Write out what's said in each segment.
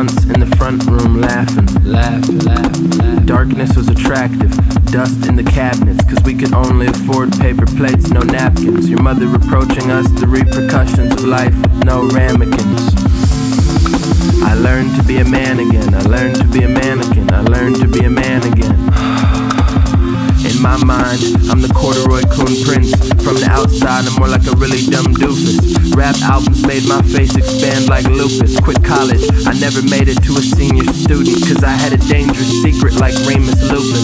months in the front room laughing. Darkness was attractive, dust in the cabinets, cause we could only afford paper plates, no napkins. Your mother reproaching us the repercussions of life with no ramekins. I learned to be a man again, I learned to be a mannequin, I learned to be a man again. In my mind, I'm the corduroy coon prince. From the outside, I'm more like a really dumb doofus. Rap albums made my face expand like lupus. Quit college, I never made it to a senior student, cause I had a dangerous secret like Remus Lupin.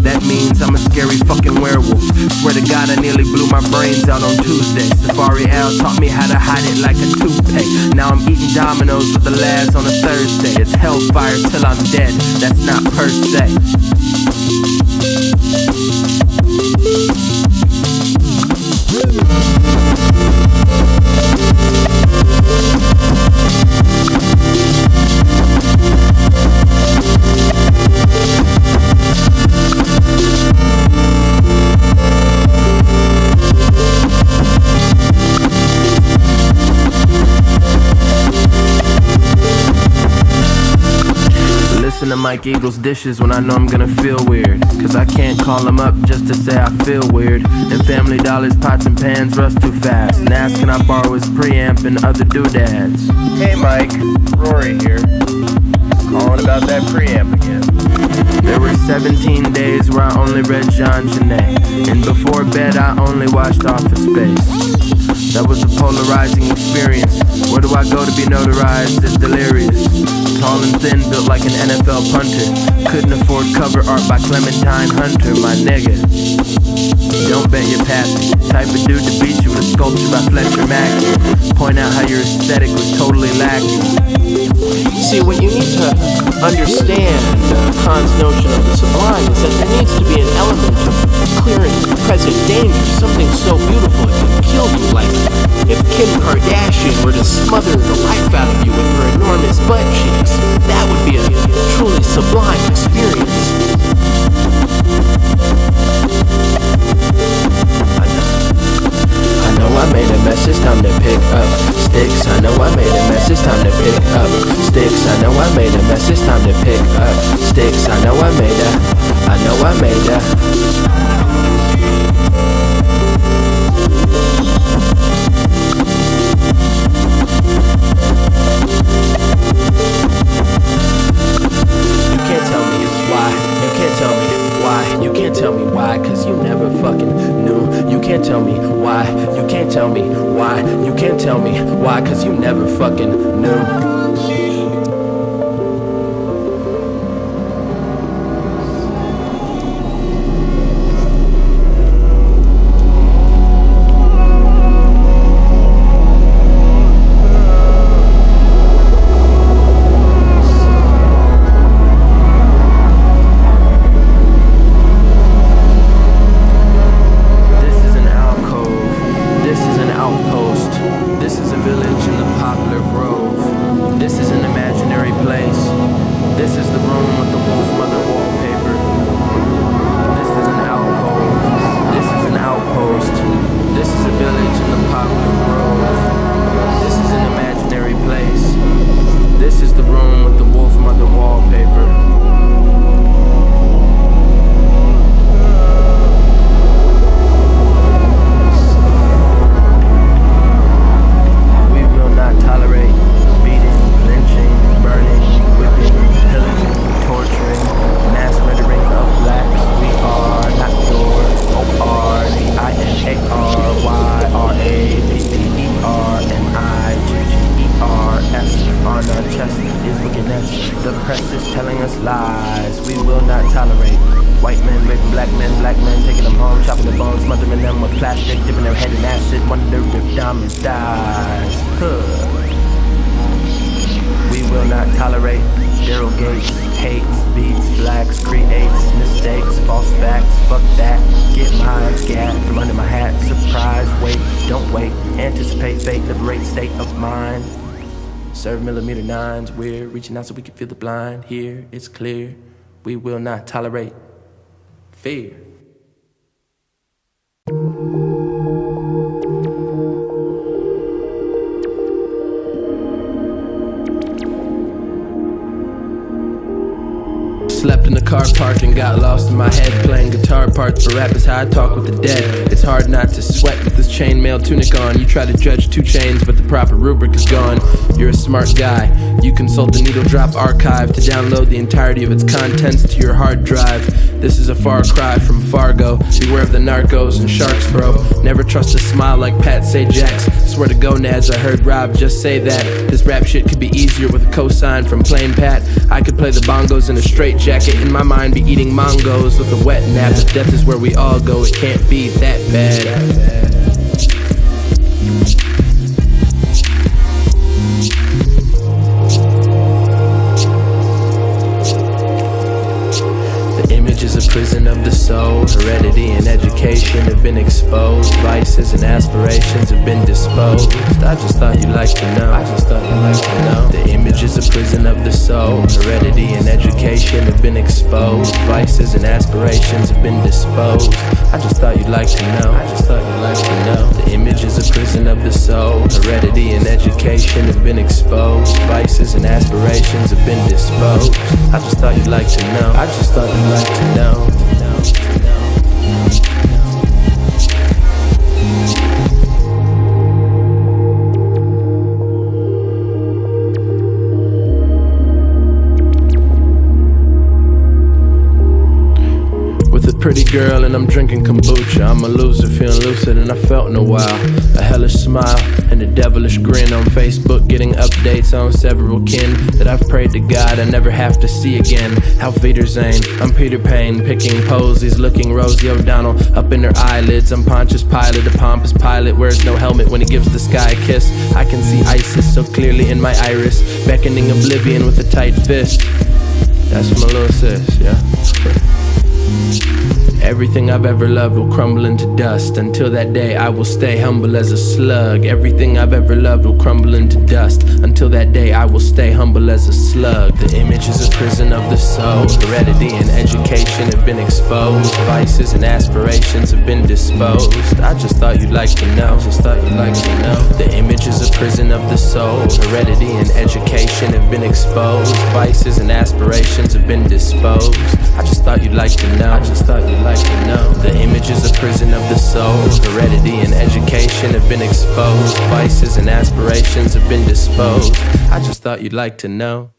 That means I'm a scary fucking werewolf. Swear to God, I nearly blew my brains out on Tuesday. Safari Al taught me how to hide it like a toothpaste. Now I'm eating Dominoes with the lads on a Thursday. It's Hellfyre till I'm dead, that's not per se. Listen to Mike Eagle's dishes when I know I'm gonna feel weird, cause I can't call them up just to say I feel weird. And Family Dollar's pots and pans rust too fast, and ask can I borrow his preamp and other doodads. Hey Mike, Rory here. Calling about that preamp again. There were 17 days where I only read Jean Genet, and before bed I only watched Office Space. That was a polarizing experience. Where do I go to be notarized? It's delirious. Tall and thin, built like an NFL punter. Couldn't afford cover art by Clementine Hunter, my nigga. Don't bet your pappy. Type of dude to beat you with a sculpture by Fletcher Mackey. Point out how your aesthetic was totally lacking. See, what you need to understand, Khan's notion of the sublime is that there needs to be an element of clear and present danger, something so beautiful it can kill you, like if Kim Kardashian were to smother the life out of you with her enormous butt cheeks. That would be a truly sublime experience. I know I made a mess, it's time to pick up sticks. I know I made a mess, it's time to pick up sticks. I know I made a mess, it's time to pick up sticks. I know I made a You can't tell me why, you can't tell me why, you can't tell me why, cause you never fucking knew. You can't tell me why, you can't tell me why, you can't tell me why, cause you never fucking knew. Serve millimeter nines, we're reaching out so we can feel the blind. Here it's clear, we will not tolerate fear. Slept in the car park and got lost in my head, playing guitar parts for rap is how I talk with the dead. It's hard not to sweat with this chainmail tunic on. You try to judge 2 Chainz, but the proper rubric is gone. You're a smart guy. You consult the Needle Drop archive to download the entirety of its contents to your hard drive. This is a far cry from Fargo. Beware of the narcos and sharks, bro. Never trust a smile like Pat Sajak's. Swear to gonads, I heard Rob just say that. This rap shit could be easier with a cosign from Plain Pat. I could play the bongos in a straight jacket. In my mind, be eating mongos with a wet nap. If death is where we all go, it can't be that bad. Prison of the soul, heredity and education have been exposed. Vices and aspirations have been disposed. I just thought you'd like to know. I just thought you'd like to know. The image is a prison of the soul, heredity and education have been exposed. Vices and aspirations have been disposed. I just thought you'd like to know. I just thought you'd like to know. The image is a prison of the soul, heredity and education have been exposed. Vices and aspirations have been disposed. I just thought you'd like to know. I just thought you'd like to know. With a pretty girl and I'm drinking kombucha. I'm a loser, feeling lucid and I felt in a while. A hellish smile and a devilish grin on Facebook, getting updates on several kin that I've prayed to God I never have to see again. Hellfyre Zane, I'm Peter Payne, picking posies, looking Rosie O'Donnell up in her eyelids. I'm Pontius Pilate, a pompous pilot, wears no helmet when he gives the sky a kiss. I can see ISIS so clearly in my iris, beckoning oblivion with a tight fist. That's my little sis, yeah. Everything I've ever loved will crumble into dust. Until that day I will stay humble as a slug. Everything I've ever loved will crumble into dust. Until that day I will stay humble as a slug. The image is a prison of the soul. Heredity and education have been exposed. Vices and aspirations have been disposed. I just thought you'd like to know. I just thought you'd like to know. The image is a prison of the soul. Heredity and education have been exposed. Vices and aspirations have been disposed. I just thought you'd like to know. I just thought you'd like to know. The image is a prison of the soul. Heredity and education have been exposed. Vices and aspirations have been disposed. I just thought you'd like to know.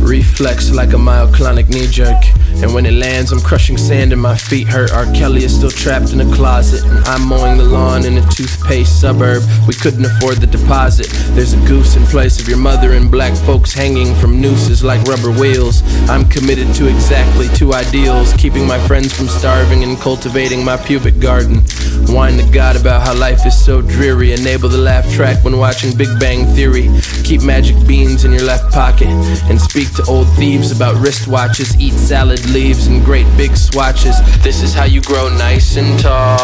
Reflex like a myoclonic knee jerk. And when it lands, I'm crushing sand and my feet hurt. R. Kelly is still trapped in a closet, and I'm mowing the lawn in a toothpaste suburb. We couldn't afford the deposit. There's a goose in place of your mother and black folks hanging from nooses like rubber wheels. I'm committed to exactly 2 ideals: keeping my friends from starving and cultivating my pubic garden. Whine to God about how life is so dreary. Enable the laugh track when watching Big Bang Theory. Keep magic beans in your left pocket and speak to old thieves about wristwatches. Eat salad leaves in great big swatches. This is how you grow nice and tall.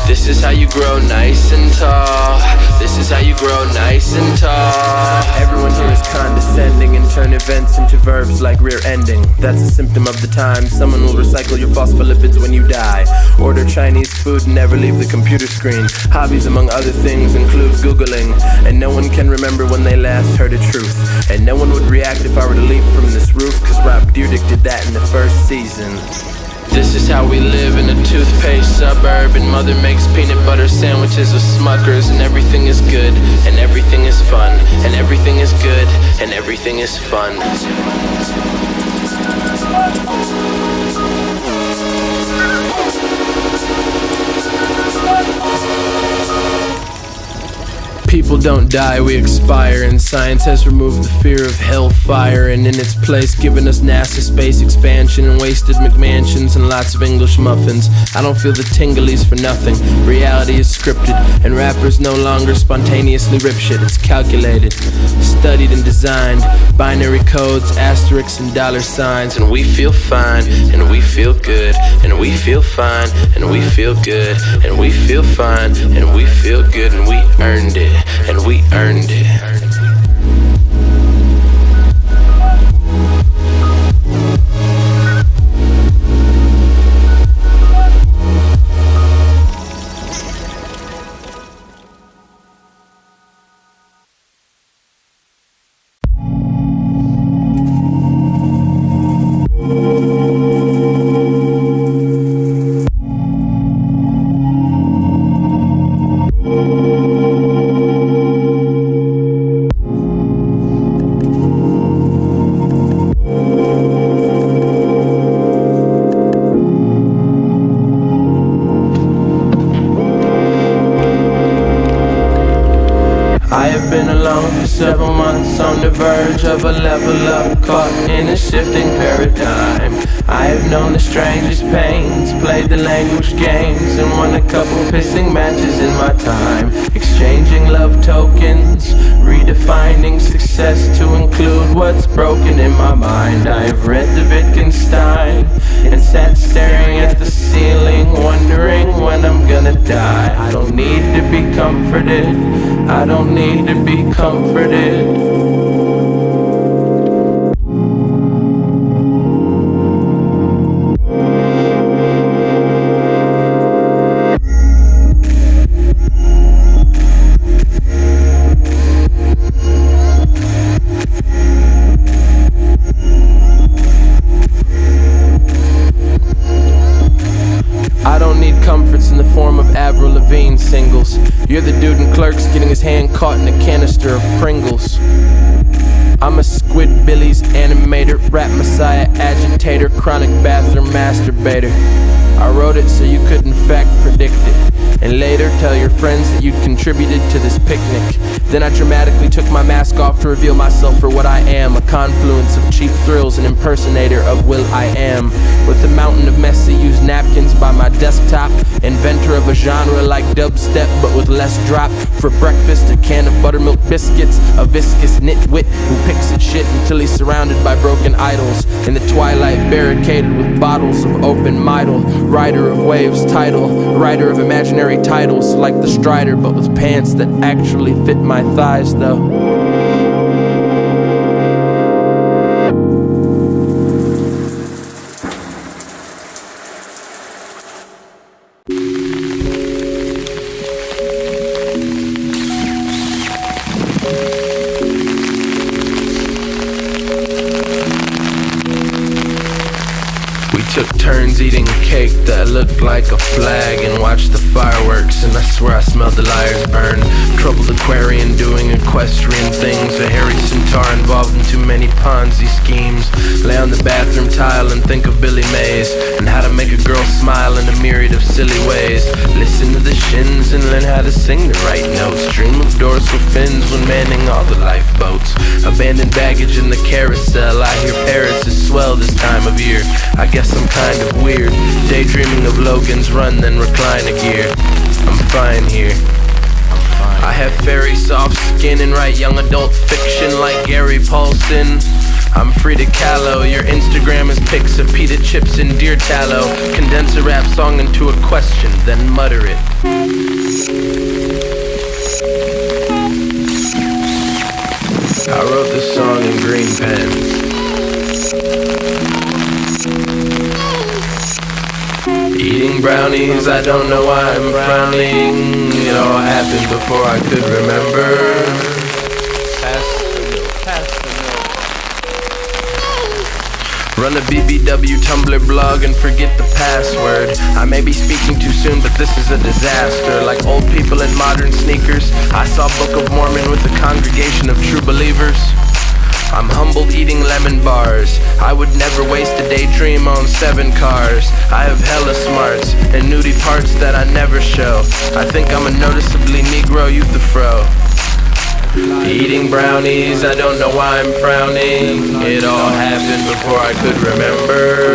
This is how you grow nice and tall. This is how you grow nice and tall. Everyone here is condescending and turn events into verbs like rear ending. That's a symptom of the time. Someone will recycle your phospholipids when you die. Order Chinese food and never leave the computer screen. Hobbies among other things include Googling. And no one can remember when they last heard a truth. And no one would react if I were to leap from this roof, cause Rob Dyrdek did that in the first season. This is how we live in a toothpaste suburb, and mother makes peanut butter sandwiches with Smuggers, and everything is good, and everything is fun, and everything is good, and everything is fun. People don't die, we expire, and science has removed the fear of hellfire, and in its place given us NASA space expansion and wasted McMansions and lots of English muffins. I don't feel the tinglies for nothing. Reality is scripted, and rappers no longer spontaneously rip shit. It's calculated, studied and designed. Binary codes, asterisks and dollar signs, and we feel fine, and we feel good, and we feel fine, and we feel good, and we feel fine, and we feel good, and we earned it. And we earned it. I have been alone for several months, on the verge of a level up, caught in a shifting paradigm. I have known the strangest pains, played the language games, and won a couple pissing matches in my time. Exchanging love tokens, redefining success to include what's broken in my mind. I have read the Wittgenstein and sat staring at the ceiling, wondering when I'm gonna die. I don't need to be comforted, I don't need to be comforted. Singles. You're the dude in Clerks getting his hand caught in a canister of Pringles. I'm a Squidbillies animator, rap messiah, agitator, chronic bathroom masturbator. I wrote it so you could in fact predict it, and later tell your friends that you'd contributed to this picnic. Then I dramatically took my mask off to reveal myself for what I am, a confluence of cheap thrills, an impersonator of Will I Am. With a mountain of messy used napkins by my desktop, inventor of a genre like dubstep but with less drop. For breakfast, a can of buttermilk biscuits, a viscous nitwit who picks at shit until he's surrounded by broken idols. In the twilight, barricaded with bottles of open midle. Rider of waves title, writer of imaginary titles like the Strider, but with pants that actually fit my thighs though. Took turns eating cake that looked like a flag, and watched the fireworks, and I swear I smelled the liars burn. Troubled Aquarian doing equestrian things, a hairy centaur involved in too many Ponzi schemes. Lay on the bathroom tile and think of Billy Mays, and how to make a girl smile in a myriad of silly ways. Listen to the shins and learn how to sing the right notes. Dream of dorsal fins when manning all the lifeboats. Abandoned baggage in the carousel, I hear Paris is swell this time of year. I guess I'm kind of weird, daydreaming of Logan's Run, then recline a gear. I'm fine here. I have very soft skin and write young adult fiction like Gary Paulson. I'm free to callow, your Instagram is pics of pita chips and deer tallow. Condense a rap song into a question, then mutter it. I wrote this song in green pen. Eating brownies, I don't know why I'm frowning. It all happened before I could remember. Pass the milk. Run a BBW Tumblr blog and forget the password. I may be speaking too soon, but this is a disaster. Like old people in modern sneakers, I saw Book of Mormon with a congregation of true believers. I'm humbled eating lemon bars. I would never waste a daydream on 7 cars. I have hella smarts and nudie parts that I never show. I think I'm a noticeably Negro youth-a-fro. Eating brownies, I don't know why I'm frowning. It all happened before I could remember.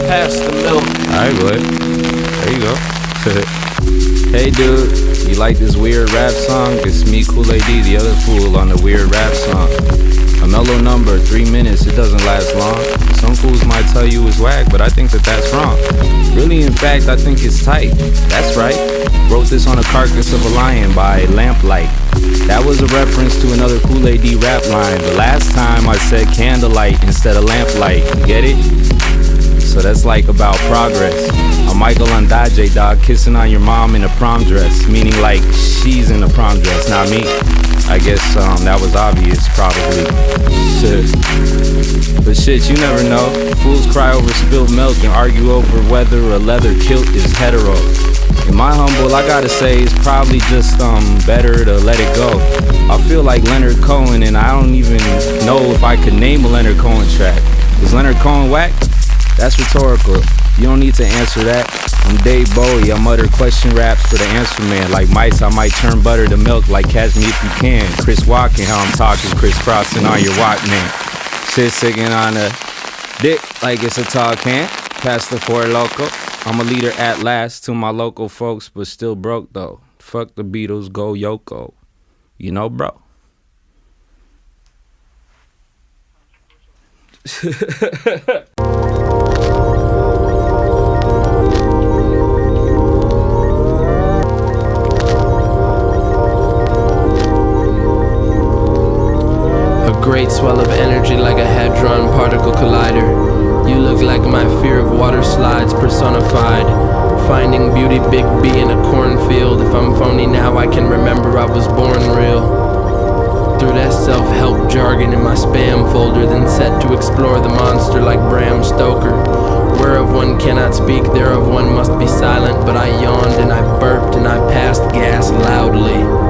Pass the milk. Alright, boy. There you go. Hey, dude. You like this weird rap song? It's me, KOOL A.D, the other fool on the weird rap song. A mellow number, 3 minutes, it doesn't last long. Some fools might tell you it's whack, but I think that that's wrong. Really, in fact, I think it's tight. That's right. Wrote this on a carcass of a lion by lamplight. That was a reference to another KOOL A.D rap line. The last time I said candlelight instead of lamplight. You get it? So that's like about progress. A Michael Andaje, dog, kissing on your mom in a prom dress. Meaning like she's in a prom dress, not me. I guess that was obvious, probably. Shit. But shit, you never know. Fools cry over spilled milk and argue over whether a leather kilt is hetero. In my humble, I gotta say, it's probably just better to let it go. I feel like Leonard Cohen, and I don't even know if I could name a Leonard Cohen track. Is Leonard Cohen whack? That's rhetorical. You don't need to answer that. I'm Dave Bowie, I mutter question raps for the answer man. Like mice, I might turn butter to milk like catch me if you can. Chris walking, how I'm talking, crisscrossing on your Walkman. Shit singing on a dick like it's a tall can. Past the Four Loco. I'm a leader at last to my local folks, but still broke though. Fuck the Beatles, go Yoko. You know, bro. A great swell of energy like a hadron particle collider. You look like my fear of water slides personified. Finding beauty Big B in a cornfield. If I'm phony now, I can remember I was born real. Through that self-help jargon in my spam folder, then set to explore the monster like Bram Stoker. Whereof one cannot speak, thereof one must be silent. But I yawned and I burped and I passed gas loudly.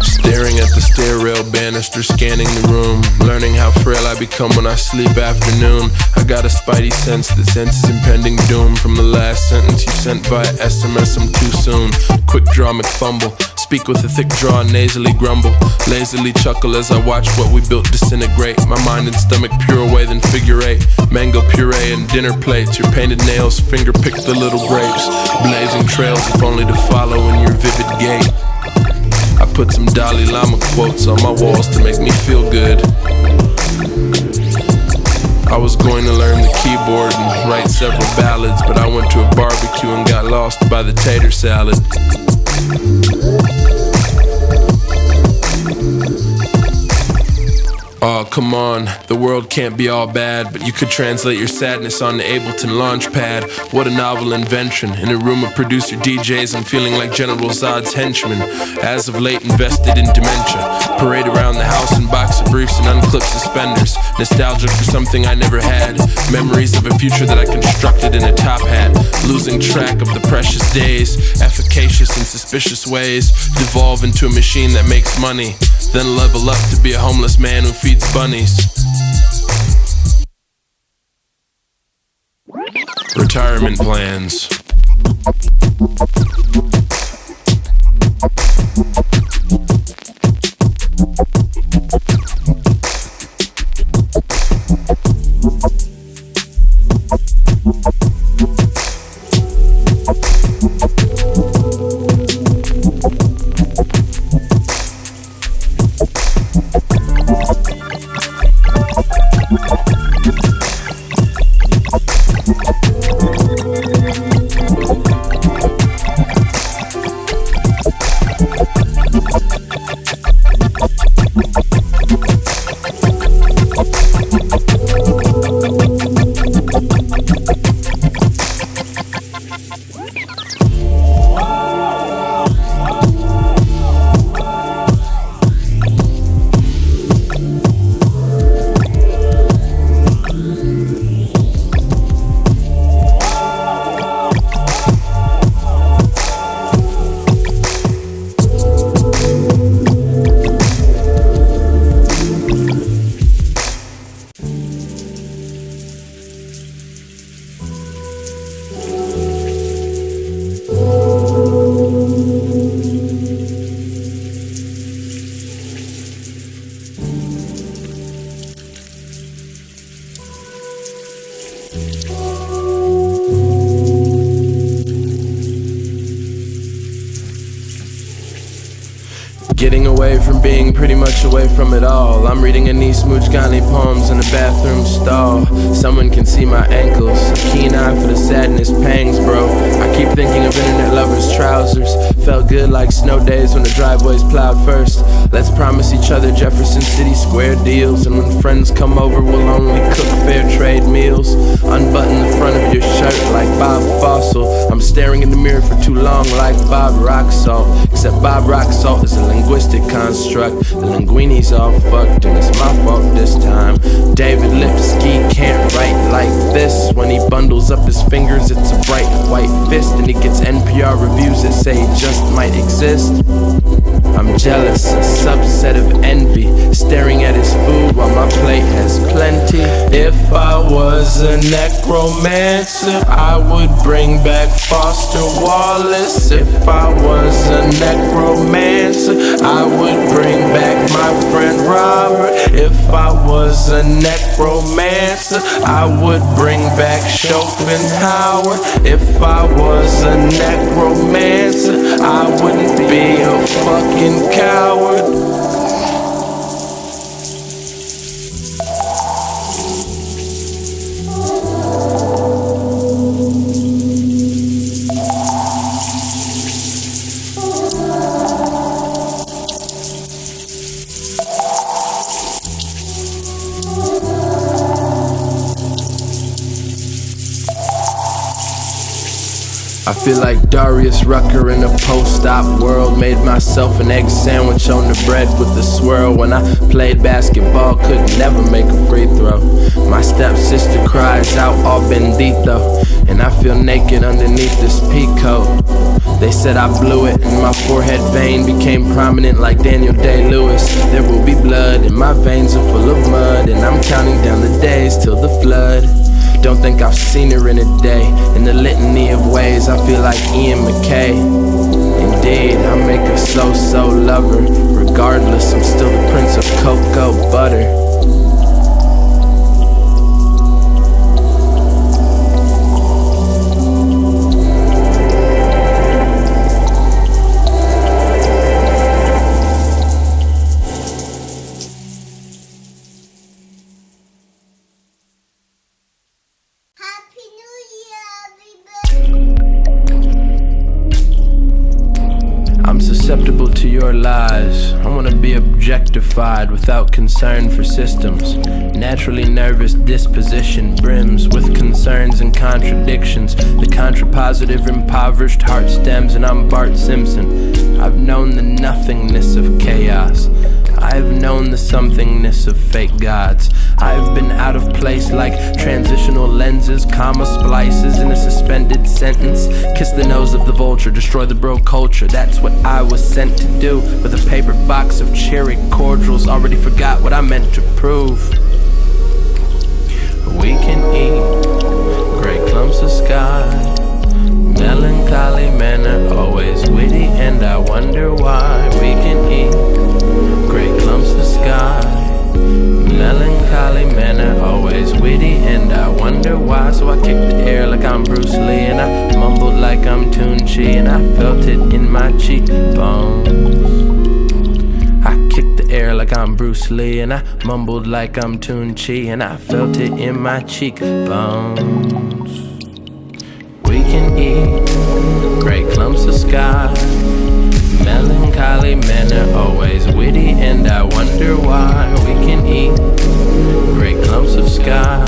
Staring at the stair rail banister, scanning the room, learning how frail I become when I sleep afternoon. I got a spidey sense that senses impending doom. From the last sentence you sent via SMS, I'm too soon. Quick draw McFumble, speak with a thick draw, nasally grumble, lazily chuckle as I watch what we built disintegrate. My mind and stomach pure away than figure eight. Mango puree and dinner plates, your painted nails, finger pick the little grapes. Blazing trails if only to follow in your vivid gait. I put some Dalai Lama quotes on my walls to make me feel good. I was going to learn the keyboard and write several ballads, but I went to a barbecue and got lost by the tater salad. Oh, come on, the world can't be all bad, but you could translate your sadness on the Ableton Launchpad. What a novel invention. In a room of producer DJs, I'm feeling like General Zod's henchman. As of late, invested in dementia. Parade around the house in boxer briefs and unclipped suspenders. Nostalgic for something I never had. Memories of a future that I constructed in a top hat. Losing track of the precious days. Efficacious in suspicious ways. Devolve into a machine that makes money. Then level up to be a homeless man who feeds bunnies. Retirement plans. Getting away from being pretty much away from it all. I'm reading Anis Mujgani poems in a bathroom stall. Someone can see my ankles, a keen eye for the sadness pangs, bro. I keep thinking of internet lovers' trousers. Felt good like snow days when the driveway's plowed first. Let's promise each other Jefferson City Square deals. And when friends come over, we'll only cook fair trade meals. Unbutton the front of your shirt like Bob Fossil. I'm staring in the mirror for too long. wrong like Bob Rock Salt. Except Bob Rock Salt is a linguistic construct. The linguini's all fucked and it's my fault this time. David Lipsky can't write like this. When he bundles up his fingers it's a bright white fist, and he gets NPR reviews that say he just might exist. I'm jealous, a subset of envy, staring at his food while my plate has plenty. If I was a necromancer, I would bring back Foster Wallace. If I was a necromancer, I would bring back my friend Robert. If I was a necromancer, I would bring back Schopenhauer. If I was a necromancer, I wouldn't be a fucking coward. I feel like Darius Rucker in a post-op world. Made myself an egg sandwich on the bread with the swirl. When I played basketball, could never make a free throw. My stepsister cries out, "All bendito," and I feel naked underneath this peacoat. They said I blew it, and my forehead vein became prominent like Daniel Day-Lewis. There will be blood, and my veins are full of mud, and I'm counting down the days till the flood. Don't think I've seen her in a day. In the litany of ways, I feel like Ian McKay. Indeed, I make a so-so lover. Regardless, I'm still the prince of cocoa butter. Susceptible to your lies. I wanna be objectified without concern for systems. Naturally nervous disposition brims with concerns and contradictions. The contrapositive impoverished heart stems, and I'm Bart Simpson. I've known the nothingness of chaos. I've known the somethingness of fake gods. I've been out of place like transitional lenses, comma splices in a suspended sentence. Kiss the nose of the vulture, destroy the bro culture. That's what I was sent to do with a paper box of cherry cordials. Already forgot what I meant to prove. We can eat gray clumps of sky, melancholy manner, always witty, and I wonder why. We can eat gray clumps of sky, melancholy manner, always witty, and I wonder why. So I kicked the air like I'm Bruce Lee, and I mumbled like I'm Toon-Chi, and I felt it in my cheekbones. I kicked the air like I'm Bruce Lee, and I mumbled like I'm Toon-Chi, and I felt it in my cheekbones. We can eat great clumps of sky, melancholy manner, always witty, and I wonder why. We can eat great clumps of sky,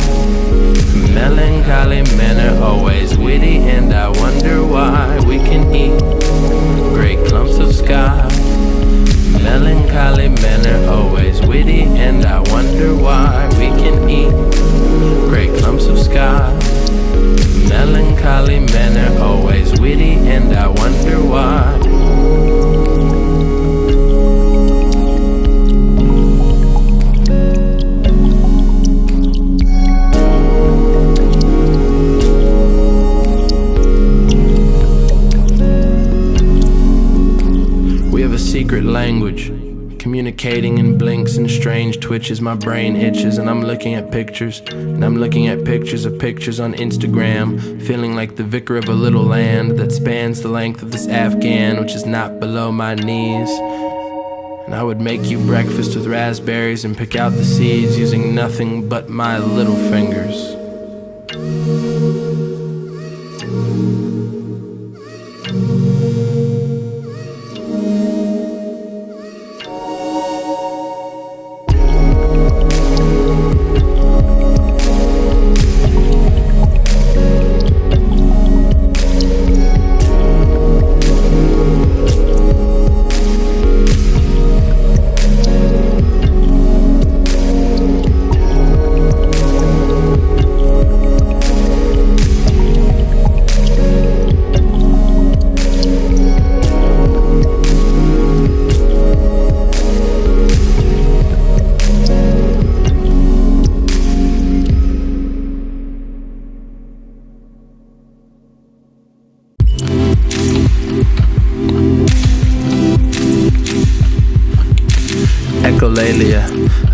melancholy manner, always witty, and I wonder why. We can eat great clumps of sky, melancholy manner, always witty, and I wonder why. We can eat great clumps of sky, melancholy manner, always witty, and I wonder why. Secret language, communicating in blinks and strange twitches. My brain itches and I'm looking at pictures, and I'm looking at pictures of pictures on Instagram, feeling like the vicar of a little land that spans the length of this Afghan, which is not below my knees. And I would make you breakfast with raspberries and pick out the seeds using nothing but my little fingers.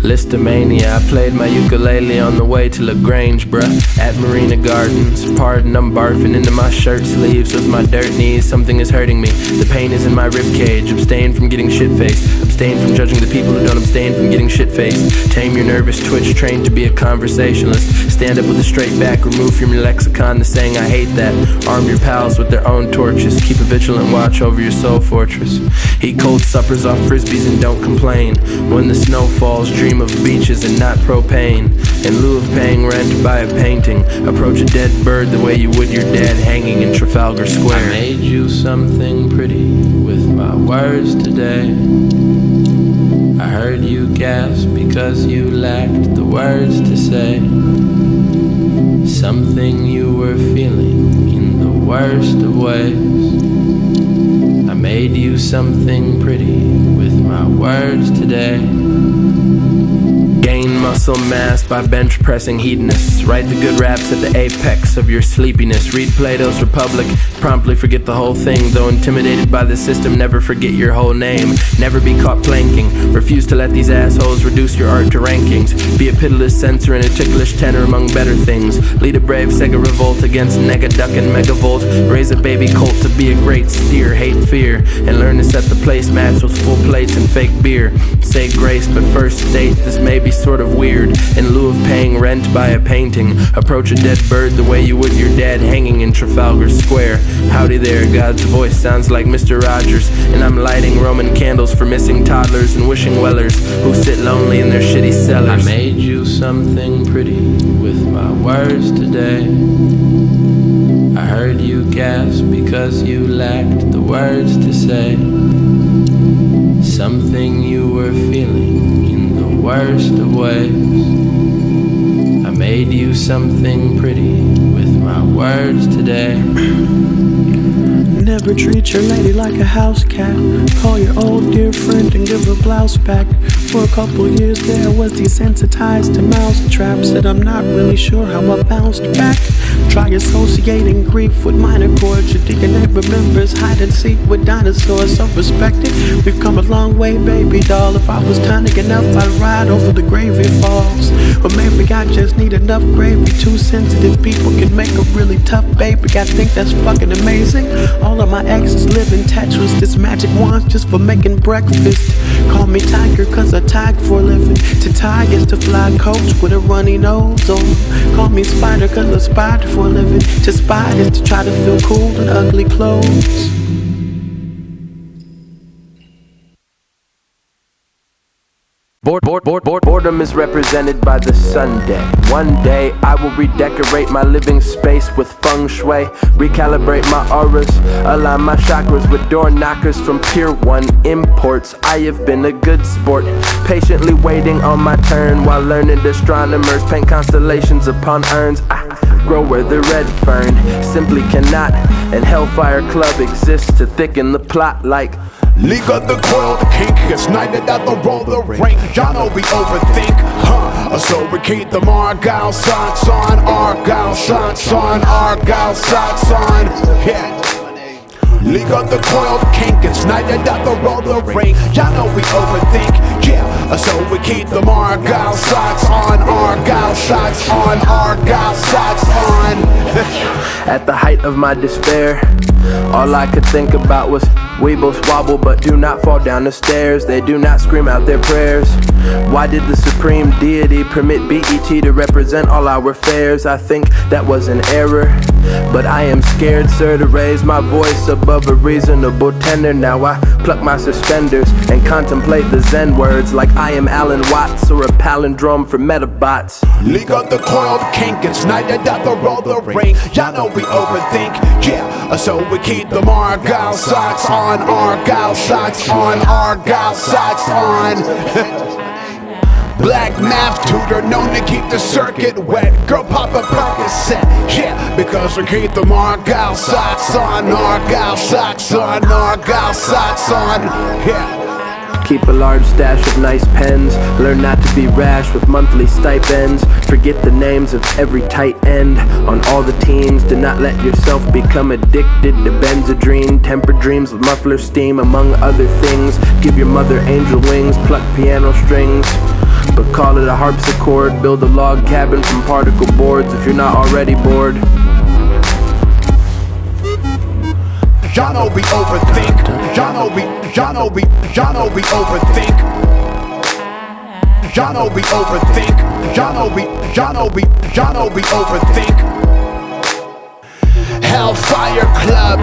Listomania, I played my ukulele on the way to LaGrange, bruh. At Marina Gardens, pardon, I'm barfing into my shirt sleeves with my dirt knees. Something is hurting me, the pain is in my ribcage. Abstain from getting shit-faced, abstain from judging the people who don't abstain from getting shit-faced. Tame your nervous twitch, trained to be a conversationalist. Stand up with a straight back, remove from your lexicon the saying I hate that. Arm your pals with their own torches, keep a vigilant watch over your soul fortress. Eat cold suppers off frisbees and don't complain. When the snow falls, dream of beaches and not propane. In lieu of paying rent, buy a painting. Approach a dead bird the way you would your dad hanging in Trafalgar Square. I made you something pretty with my words today. I heard you gasp because you lacked the words to say. Something you were feeling in the worst of ways. I made you something pretty with my words today. Gain muscle mass by bench pressing hedonists. Write the good raps at the apex of your sleepiness. Read Plato's Republic, promptly forget the whole thing. Though intimidated by the system, never forget your whole name. Never be caught planking. Refuse to let these assholes reduce your art to rankings. Be a pitiless censor and a ticklish tenor among better things. Lead a brave Sega revolt against Negaduck and Megavolt. Raise a baby colt to be a great steer. Hate fear and learn to set the placemats with full plates and fake beer. Say grace, but first state this may be sort of weird. In lieu of paying rent, buy a painting. Approach a dead bird the way you would your dad hanging in Trafalgar Square. Howdy there, God's voice sounds like Mr. Rogers, and I'm lighting Roman candles for missing toddlers and wishing wellers who sit lonely in their shitty cellars. I made you something pretty with my words today. I heard you gasp because you lacked the words to say. Something you were feeling in the worst of ways. I made you something pretty with my words today. Never treat your lady like a house cat. Call your old dear friend and give her blouse back. For a couple years there, I was desensitized to mouse traps. Said I'm not really sure how I bounced back. Try associating grief with minor chords. Your deaconate remembers hide and seek with dinosaurs. So respected, we've come a long way, baby doll. If I was tonic enough, I'd ride over the gravy falls. Or maybe I just need enough gravy. Two sensitive people can make a really tough baby. I think that's fucking amazing. All of my exes live in Tetris. This magic wand's just for making breakfast. Call me Tiger cause I tag for a living. To tag is to fly coach with a runny nose. Or call me Spider cause I spider for a living. To spy is to try to feel cool in ugly clothes. Boredom is represented by the Sunday. One day I will redecorate my living space with feng shui, recalibrate my auras, align my chakras with door knockers from Tier 1 imports. I have been a good sport, patiently waiting on my turn while learned astronomers paint constellations upon urns. I grow where the red fern simply cannot, and Hellfyre Club exists to thicken the plot like League of the Coil, the kink gets knighted at the roll the rank. Y'all know we overthink, huh? So we keep them argyle socks on, argyle socks on, argyle socks on. Yeah. League of the Coil, the kink gets knighted at the roll the rank. Y'all know we overthink, yeah. So we keep them argyle socks on, argyle socks on, argyle socks on. At the height of my despair, all I could think about was weebles wobble but do not fall down the stairs. They do not scream out their prayers. Why did the supreme deity permit BET to represent all our fares? I think that was an error, but I am scared, sir, to raise my voice above a reasonable tenor. Now I pluck my suspenders and contemplate the Zen words like I am Alan Watts or a palindrome for Metabots. League of the Coil, the kink gets knighted at the roll the ring. Y'all know we overthink, yeah. So we keep them argyle socks on, argyle socks on, argyle socks on. Black math tutor known to keep the circuit wet. Girl pop a Percocet, yeah. Because we keep them argyle socks on, argyle socks on, argyle socks on, yeah. Keep a large stash of nice pens. Learn not to be rash with monthly stipends. Forget the names of every tight end on all the teams. Do not let yourself become addicted to Benzedrine. Temper dreams with muffler steam among other things. Give your mother angel wings, pluck piano strings. but call it a harpsichord. Build a log cabin from particle boards if you're not already bored. Y'all know we overthink. Y'all know we overthink. Y'all know we overthink. Y'all know we overthink. Hellfyre Club,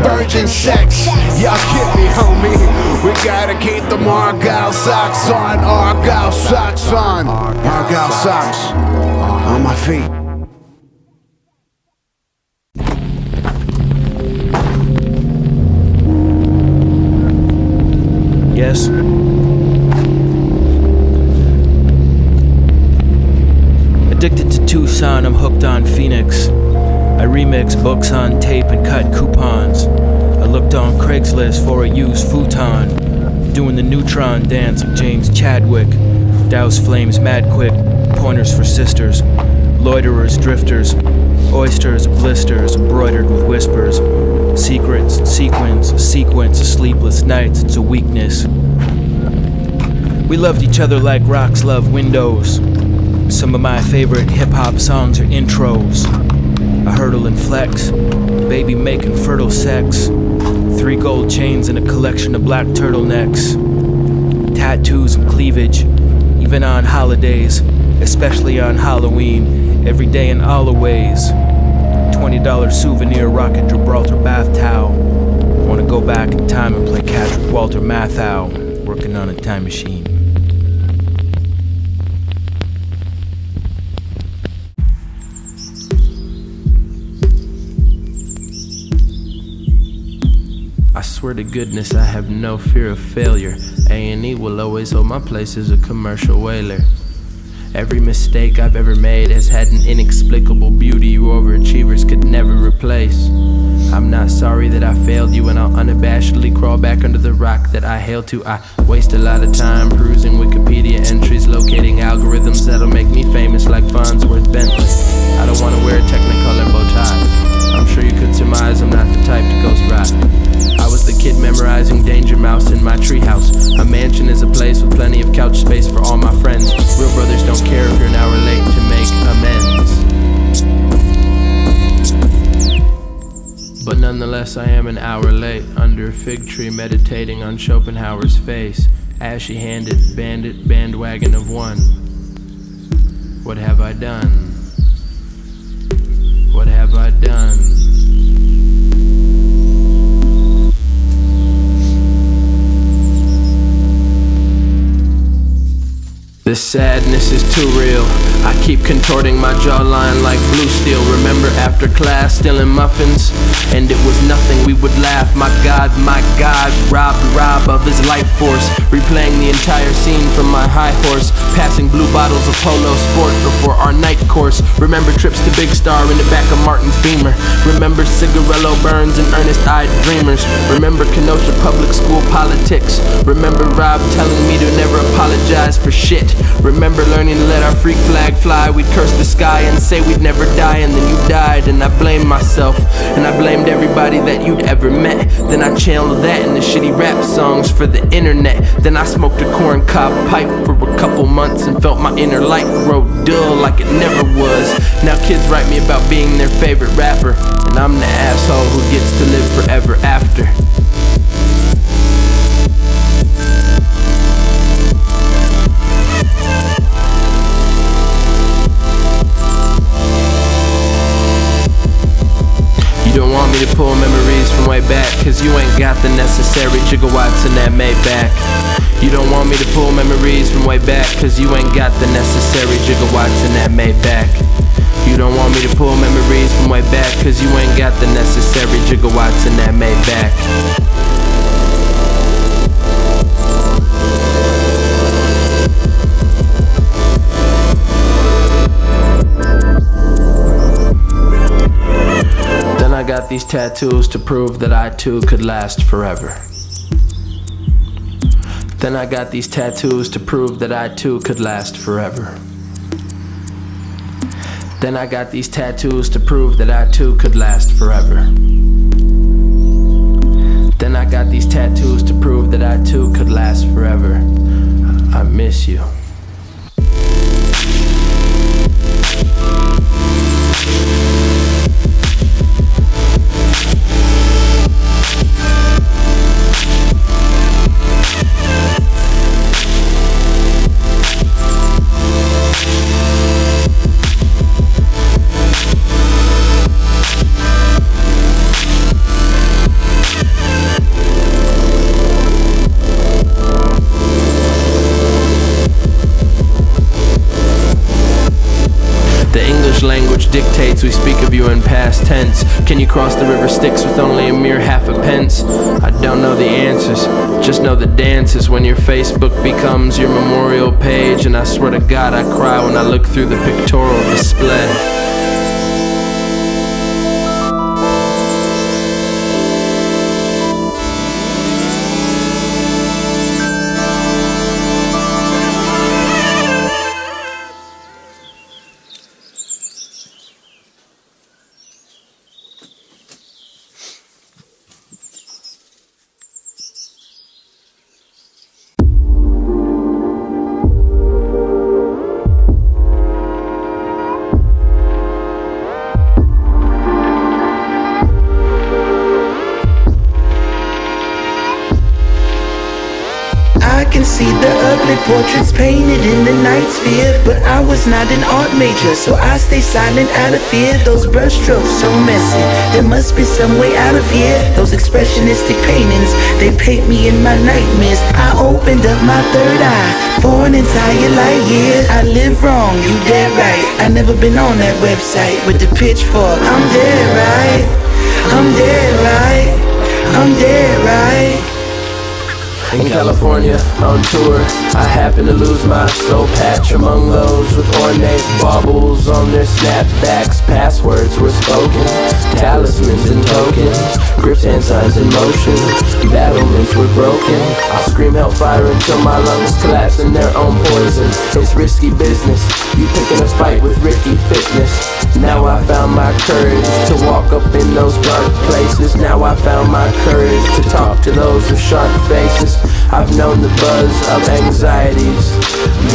virgin sex. Y'all get me, homie. We gotta keep the argyle socks on. Argyle socks on. Argyle socks on my feet. Yes? Addicted to Tucson, I'm hooked on Phoenix. I remix books on tape and cut coupons. I looked on Craigslist for a used futon, doing the neutron dance like James Chadwick. Douse flames mad quick, pointers for sisters, loiterers, drifters, oysters, blisters, embroidered with whispers. Secrets, sequence, a sequence of sleepless nights, it's a weakness. We loved each other like rocks love windows. Some of my favorite hip-hop songs are intros. I hurdle and flex, baby making fertile sex. 3 gold chains and a collection of black turtlenecks. Tattoos and cleavage, even on holidays, especially on Halloween, every day in all the ways. $20 souvenir rocket Gibraltar bath towel. Wanna go back in time and play catch with Walter Matthau, working on a time machine. I swear to goodness I have no fear of failure. A&E will always hold my place as a commercial whaler. Every mistake I've ever made has had an inexplicable beauty you overachievers could never replace. I'm not sorry that I failed you, and I'll unabashedly crawl back under the rock that I hail to. I waste a lot of time perusing Wikipedia entries, locating algorithms that'll make me famous like Farnsworth Bentley. I don't want to wear a Technicolor bow tie. I'm sure you could surmise I'm not the type to ghost ride. I was the kid memorizing Danger Mouse in my treehouse. A mansion is a place with plenty of couch space for all my friends. Real brothers don't care if you're an hour late to make amends. But nonetheless, I am an hour late, under a fig tree meditating on Schopenhauer's face. Ashy-handed bandit bandwagon of one. What have I done? What have I done? This sadness is too real. I keep contorting my jawline like blue steel. Remember after class stealing muffins? And it was nothing, we would laugh. My God, robbed of his life force. Replaying the entire scene from my high horse. Passing blue bottles of Polo Sport before our night course. Remember trips to Big Star in the back of Martin's Beamer. Remember cigarello burns and earnest-eyed dreamers. Remember Kenosha public school politics. Remember Rob telling me to never apologize for shit. Remember learning to let our freak flag fly. We'd curse the sky and say we'd never die, and then you died, and I blamed myself, and I blamed everybody that you'd ever met. Then I channeled that into shitty rap songs for the internet. Then I smoked a corncob pipe for a couple months and felt my inner light grow dull like it never was. Now kids write me about being their favorite rapper, and I'm the asshole who gets to live forever after. You don't want me to pull memories from way back, cause you ain't got the necessary gigawatts in that Maybach. You don't want me to pull memories from way back, cause you ain't got the necessary gigawatts in that Maybach. You don't want me to pull memories from way back, cause you ain't got the necessary gigawatts in that Maybach. I got these tattoos to prove that I too could last forever. Then I got these tattoos to prove that I too could last forever. Then I got these tattoos to prove that I too could last forever. Then I got these tattoos to prove that I too could last forever. I miss you. language dictates we speak of you in past tense. Can you cross the river Styx with only a mere half a pence? I don't know the answers, just know the dances. When your Facebook becomes your memorial page, and I swear to God I cry when I look through the pictorial display. See the ugly portraits painted in the nightosphere, but I was not an art major, so I stay silent out of fear. Those brushstrokes so messy, there must be some way out of here. Those expressionistic paintings, they paint me in my nightmares. I opened up my third eye for an entire light year. I live wrong, you dead right. I never been on that website with the pitchfork. I'm dead right, I'm dead right, I'm dead right. In California, on tour, I happen to lose my soul patch among those with ornate baubles on their snapbacks. Passwords were spoken, talismans and tokens, grips and signs in motion, battlements were broken. I'll scream Hellfyre until my lungs collapse in their own poison. It's risky business, you picking a fight with Ricky Fitness. Now I found my courage to walk up in those dark places. Now I found my courage to talk to those with sharp faces. I've known the buzz of anxieties.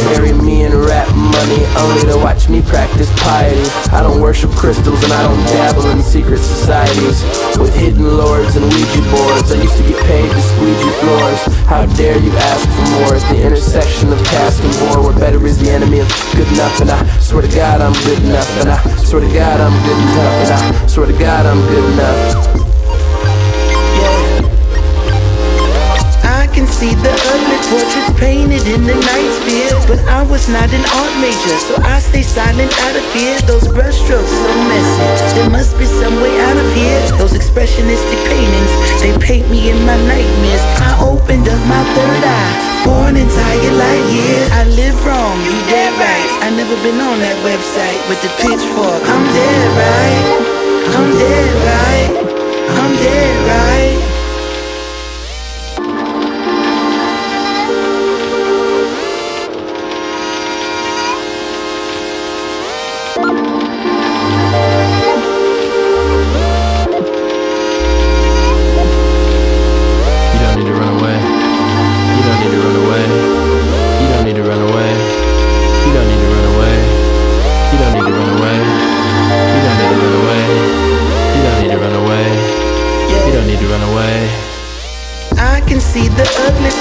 Marry me and rap money only to watch me practice piety. I don't worship crystals and I don't dabble in secret societies with hidden lords and Ouija boards. I used to get paid to squeegee floors. How dare you ask for more at the intersection of cask and bore, where better is the enemy of good enough. And I swear to God I'm good enough. And I swear to God I'm good enough. And I swear to God I'm good enough. See the ugly portraits painted in the nightosphere, but I was not an art major, so I stay silent out of fear. Those brushstrokes so messy, there must be some way out of here. Those expressionistic paintings, they paint me in my nightmares. I opened up my third eye for an entire light year. I live wrong, you dead right. I never been on that website with the pitchfork. I'm dead right, I'm dead right, I'm dead right.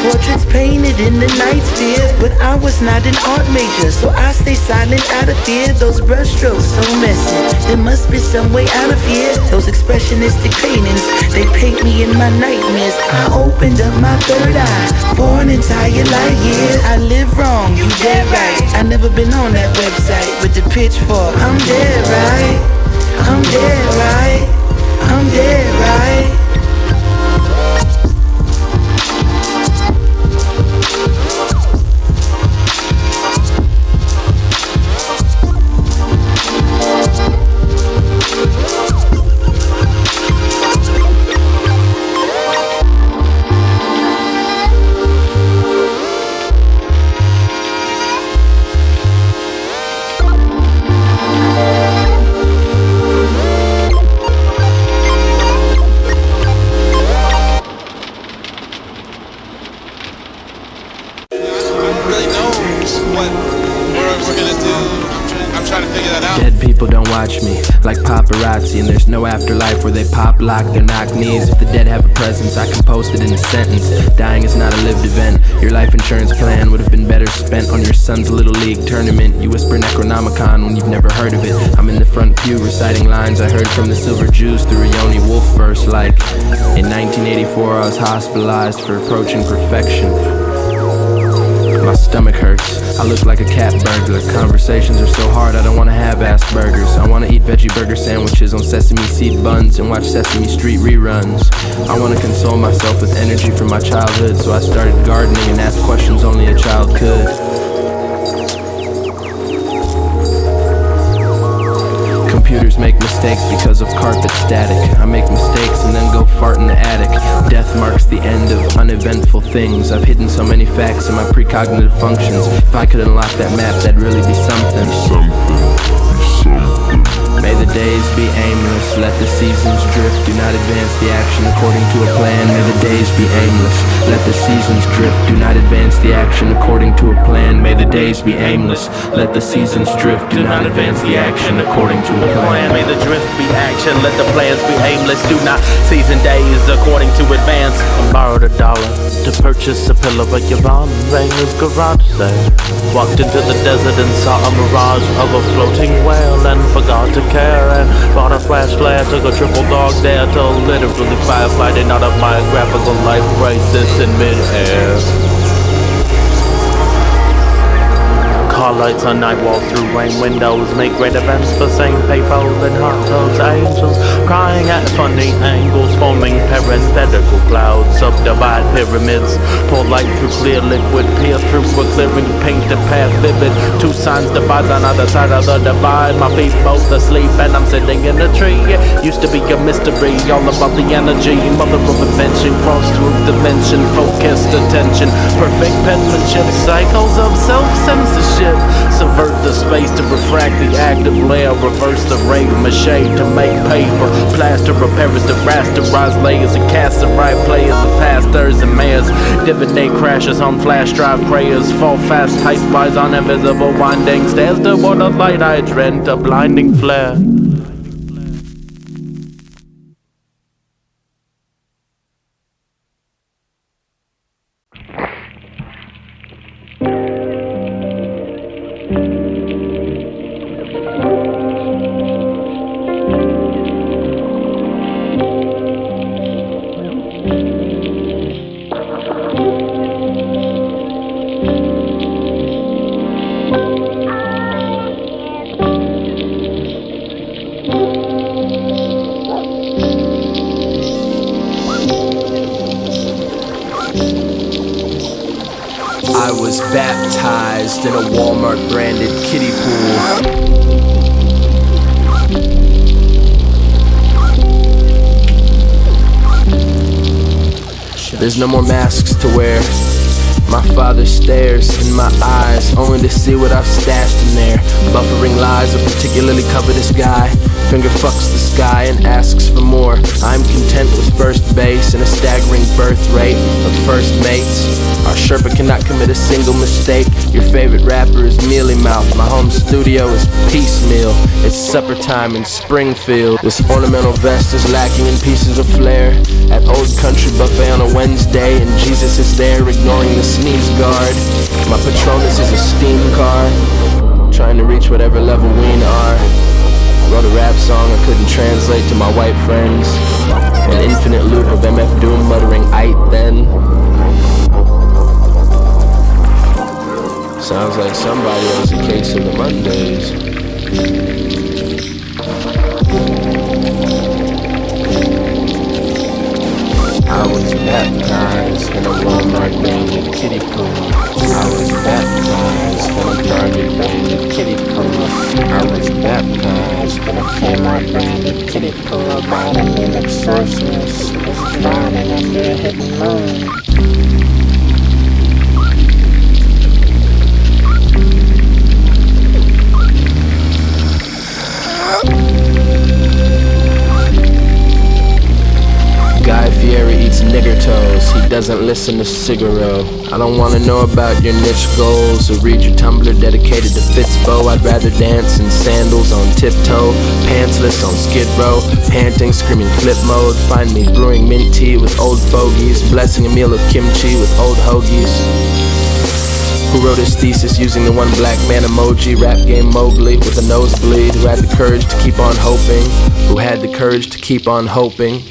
Portraits painted in the nightosphere, but I was not an art major, so I stay silent out of fear. Those brushstrokes so messy, there must be some way out of here. Those expressionistic paintings, they paint me in my nightmares. I opened up my third eye for an entire light year. I live wrong, you dead right. I never been on that website with the pitchfork. I'm dead right, I'm dead right, I'm dead right. Watch me like paparazzi, and there's no afterlife where they pop lock their knock knees. If the dead have a presence, I can post it in a sentence. Dying is not a lived event. Your life insurance plan would have been better spent on your son's little league tournament. You whisper Necronomicon when you've never heard of it. I'm in the front pew reciting lines I heard from the Silver Jews through a Yoni Wolf verse, like in 1984 I was hospitalized for approaching perfection. My stomach hurts, I look like a cat burglar. Conversations are so hard, I don't wanna have Asperger's. I wanna eat veggie burger sandwiches on sesame seed buns and watch Sesame Street reruns. I wanna console myself with energy from my childhood, so I started gardening and asked questions only a child could. Computers make mistakes because of carpet static. I make mistakes and then go fart in the attic. Death marks the end of uneventful things. I've hidden so many facts in my precognitive functions. If I could unlock that map, that'd really be something. May the days be aimless, let the seasons drift. Do not advance the action according to a plan. May the days be aimless, let the seasons drift. Do not advance the action according to a plan. May the days be aimless, let the seasons drift. Do not advance the action according to a plan. May the drift be action, let the plans be aimless. Do not season days according to advance. I borrowed $1 to purchase a pillow of Yvonne Rain's garage sale. Walked into the desert and saw a mirage of a floating whale and forgot to care and bought a flash flare, took a triple dog dare to literally firefighting out of my graphical life crisis in mid-air. Car lights on night walls through rain windows make great events for St. People and hot tubs. Angels crying at funny angles, forming parenthetical clouds, subdivide pyramids, pour light through clear liquid, pierce through a clearing, paint the path vivid. Two signs divide on either side of the divide. My feet both asleep and I'm sitting in a tree. It used to be a mystery, all about the energy, mother of invention, cross through dimension, focused attention, perfect penmanship, cycles of self-censorship. Subvert the space to refract the active layer, reverse the ray mache to make paper, plaster repairs to rasterize layers and cast the right players, the pastors and mayors, divinate crashes on flash drive prayers, fall fast height wise on invisible winding stairs toward a light hydrant, a blinding flare. I was baptized in a Walmart branded kiddie pool. There's no more masks to wear. My father stares in my eyes, only to see what I've stashed in there. Buffering lies, a particularly covetous guy finger fucks the sky and asks for more. I'm content with first base and a staggering birth rate of first mates. Our Sherpa cannot commit a single mistake. Your favorite rapper is Mealy Mouth. My home studio is piecemeal. It's supper time in Springfield. This ornamental vest is lacking in pieces of flair. At Old Country Buffet on a Wednesday, and Jesus is there ignoring the sneeze guard. My Patronus is a steam car, trying to reach whatever level we are. Wrote a rap song I couldn't translate to my white friends. An infinite loop of MF Doom muttering "aight then." Sounds like somebody owes a case of the Mondays. I was baptized in a Walmart branded kiddie pool. I was baptized in a Target branded kiddie pool. I was baptized in a Kmart branded kiddie pool. About a mimic sorceress was drowning under a hidden moon. Guy Fieri eats nigger toes, he doesn't listen to Figaro. I don't wanna know about your niche goals or read your Tumblr dedicated to Fitzbo. I'd rather dance in sandals on tiptoe, pantsless on Skid Row, panting, screaming flip mode. Find me brewing mint tea with old fogies, blessing a meal of kimchi with old hoagies. Who wrote his thesis using the one black man emoji, rap game Mowgli with a nosebleed, who had the courage to keep on hoping, who had the courage to keep on hoping.